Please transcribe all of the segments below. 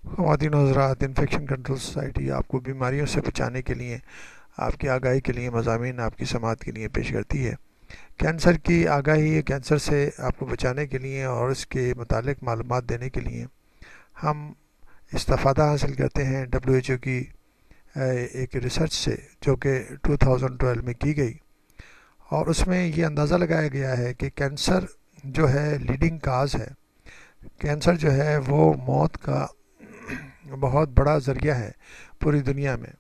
خواتین و حضرات، انفیکشن کنٹرول سوسائٹی آپ کو بیماریوں سے بچانے کے لیے، آپ کی آگاہی کے لیے مضامین آپ کی سماعت کے لیے پیش کرتی ہے۔ کینسر کی آگاہی، کینسر سے آپ کو بچانے کے لیے اور اس کے متعلق معلومات دینے کے لیے ہم استفادہ حاصل کرتے ہیں WHO کی ایک ریسرچ سے، جو کہ 2012 میں کی گئی، اور اس میں یہ اندازہ لگایا گیا ہے کہ کینسر جو ہے لیڈنگ کاز ہے۔ کینسر جو ہے وہ موت کا بہت بڑا ذریعہ ہے پوری دنیا میں،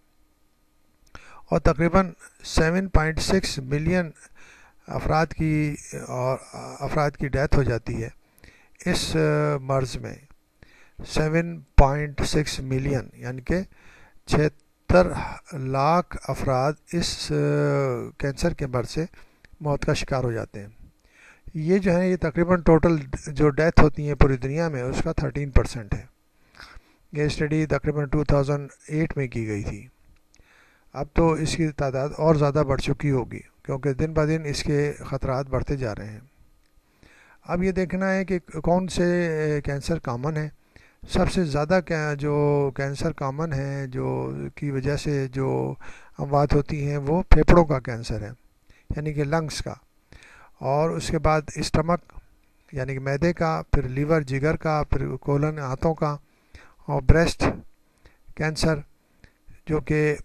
اور تقریباً 7.6 ملین افراد کی ڈیتھ ہو جاتی ہے اس مرض میں۔ 7.6 ملین یعنی کہ 76 لاکھ افراد اس کینسر کے مرض سے موت کا شکار ہو جاتے ہیں۔ یہ جو ہے، یہ تقریباً ٹوٹل جو ڈیتھ ہوتی ہیں پوری دنیا میں اس کا 13% ہے۔ یہ اسٹڈی تقریباً 2008 میں کی گئی تھی۔ اب تو اس کی تعداد اور زیادہ بڑھ چکی ہوگی، کیونکہ دن بہ دن اس کے خطرات بڑھتے جا رہے ہیں۔ اب یہ دیکھنا ہے کہ کون سے کینسر کامن ہیں۔ سب سے زیادہ جو کینسر کامن ہیں، جو کی وجہ سے جو اموات ہوتی ہیں، وہ پھیپھڑوں کا کینسر ہے، یعنی کہ لنگس کا، اور اس کے بعد اسٹمک یعنی کہ معدے کا، پھر لیور جگر کا، پھر کولن ہاتھوں کا، اور بریسٹ کینسر جو کہ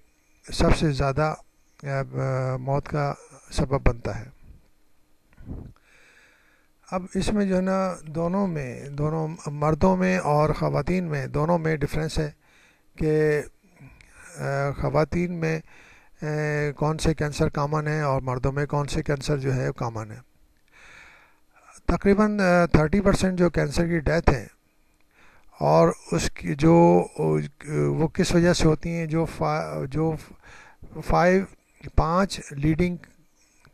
سب سے زیادہ موت کا سبب بنتا ہے۔ اب اس میں جو ہے نا، دونوں مردوں میں اور خواتین میں دونوں میں ڈفرینس ہے کہ خواتین میں کون سے کینسر کامن ہیں اور مردوں میں کون سے کینسر جو ہے کامن ہے۔ تقریباً 30% جو کینسر کی ڈیتھ ہیں، اور اس کی جو وہ کس وجہ سے ہوتی ہیں، جو 5 لیڈنگ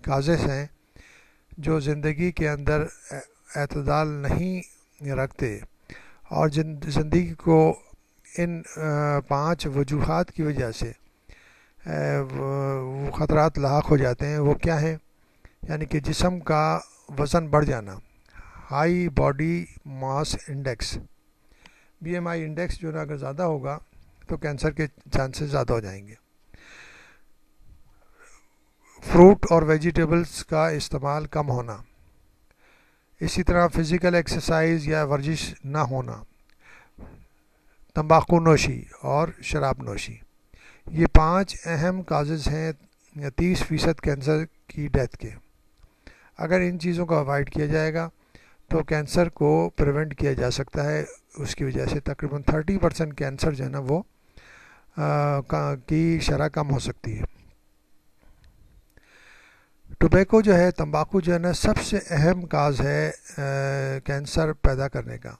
کازز ہیں جو زندگی کے اندر اعتدال نہیں رکھتے، اور زندگی کو ان 5 وجوہات کی وجہ سے وہ خطرات لاحق ہو جاتے ہیں۔ وہ کیا ہیں؟ یعنی کہ جسم کا وزن بڑھ جانا، ہائی باڈی ماس انڈیکس، BMI انڈیکس جو اگر زیادہ ہوگا تو کینسر کے چانسز زیادہ ہو جائیں گے۔ فروٹ اور ویجیٹیبلز کا استعمال کم ہونا، اسی طرح فزیکل ایکسرسائز یا ورزش نہ ہونا، تمباکو نوشی اور شراب نوشی، یہ 5 اہم کازز ہیں 30% کینسر کی ڈیتھ کے۔ اگر ان چیزوں کو اوائڈ کیا جائے گا تو کینسر کو پریونٹ کیا جا سکتا ہے۔ اس کی وجہ سے تقریباً 30% کینسر جو ہے نا وہ کی شرح کم ہو سکتی ہے۔ ٹوبیکو جو ہے، تمباکو جو ہے نا، سب سے اہم کاز ہے کینسر پیدا کرنے کا۔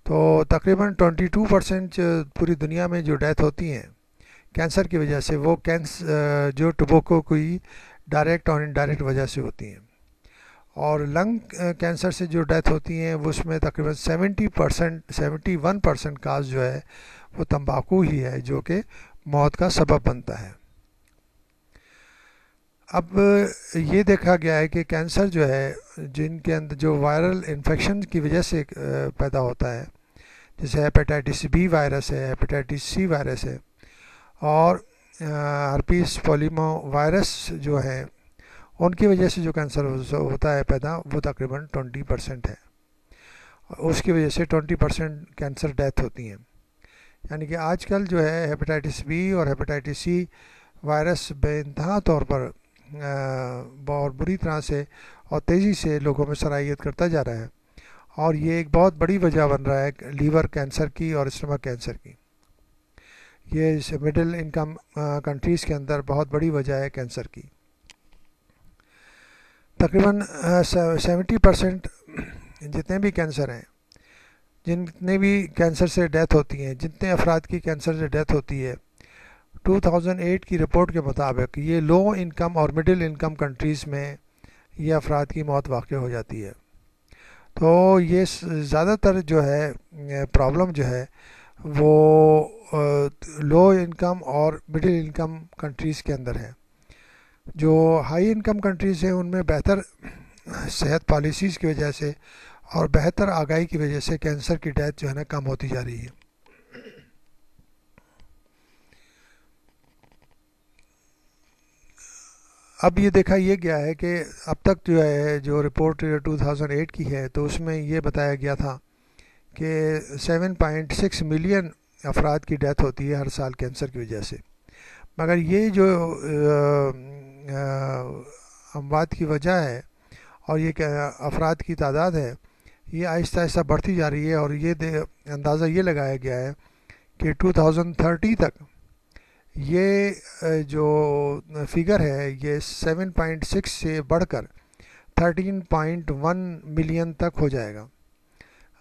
تو تقریباً 22% پوری دنیا میں جو ڈیتھ ہوتی ہیں کینسر کی وجہ سے، وہ جو ٹوبیکو کی ڈائریکٹ اور انڈائریکٹ وجہ سے ہوتی ہیں۔ اور لنگ کینسر سے جو ڈیتھ ہوتی ہیں، وہ اس میں تقریباً 71% کاز جو ہے وہ تمباکو ہی ہے، جو کہ موت کا سبب بنتا ہے۔ اب یہ دیکھا گیا ہے کہ کینسر جو ہے، جن کے اندر جو وائرل انفیکشن کی وجہ سے پیدا ہوتا ہے، جیسے ہیپیٹائٹس B وائرس ہے، ہیپیٹائٹس C وائرس ہے، اور ہرپیس پولیمو وائرس جو ہیں، ان کی وجہ سے جو کینسر ہوتا ہے پیدا، وہ تقریباً 20% ہے۔ اس کی وجہ سے 20% کینسر ڈیتھ ہوتی ہیں۔ یعنی کہ آج کل جو ہے ہیپیٹائٹس B اور ہیپیٹائٹس C وائرس بے انتہا طور پر بہت بری طرح سے اور تیزی سے لوگوں میں سرائیت کرتا جا رہا ہے، اور یہ ایک بہت بڑی وجہ بن رہا ہے لیور کینسر کی اور اسٹمک کینسر کی۔ یہ مڈل انکم کنٹریز کے اندر بہت بڑی وجہ ہے کینسر کی۔ تقریباً 70% جتنے بھی کینسر ہیں، جتنے بھی کینسر سے ڈیتھ ہوتی ہیں، جتنے افراد کی کینسر سے ڈیتھ ہوتی ہے، 2008 کی رپورٹ کے مطابق یہ لو انکم اور مڈل انکم کنٹریز میں یہ افراد کی موت واقع ہو جاتی ہے۔ تو یہ زیادہ تر جو ہے پرابلم جو ہے وہ لو انکم اور مڈل انکم کنٹریز کے اندر ہے۔ جو ہائی انکم کنٹریز ہیں، ان میں بہتر صحت پالیسیز کی وجہ سے اور بہتر آگاہی کی وجہ سے کینسر کی ڈیتھ جو ہے نا کم ہوتی جا رہی ہے۔ اب یہ دیکھا یہ گیا ہے کہ اب تک جو ہے جو رپورٹ 2008 کی ہے تو اس میں یہ بتایا گیا تھا کہ 7.6 ملین افراد کی ڈیتھ ہوتی ہے ہر سال کینسر کی وجہ سے، مگر یہ جو اموات کی وجہ ہے اور یہ افراد کی تعداد ہے یہ آہستہ آہستہ بڑھتی جا رہی ہے، اور یہ اندازہ یہ لگایا گیا ہے کہ 2030 تک یہ جو فگر ہے یہ 7.6 سے بڑھ کر 13.1 ملین تک ہو جائے گا،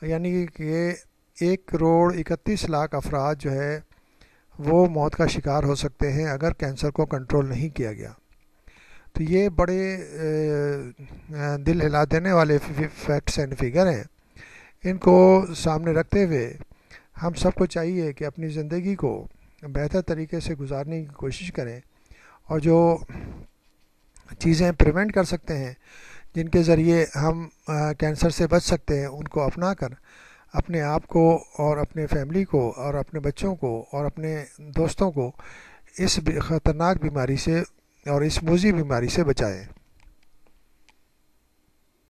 یعنی کہ 1.31 کروڑ افراد جو ہے وہ موت کا شکار ہو سکتے ہیں اگر کینسر کو کنٹرول نہیں کیا گیا۔ تو یہ بڑے دل ہلا دینے والے فیکٹس اینڈ فگر ہیں، ان کو سامنے رکھتے ہوئے ہم سب کو چاہیے کہ اپنی زندگی کو بہتر طریقے سے گزارنے کی کوشش کریں، اور جو چیزیں پریونٹ کر سکتے ہیں جن کے ذریعے ہم کینسر سے بچ سکتے ہیں ان کو اپنا کر اپنے آپ کو اور اپنے فیملی کو اور اپنے بچوں کو اور اپنے دوستوں کو اس خطرناک بیماری سے اور اس موذی بیماری سے بچائیں۔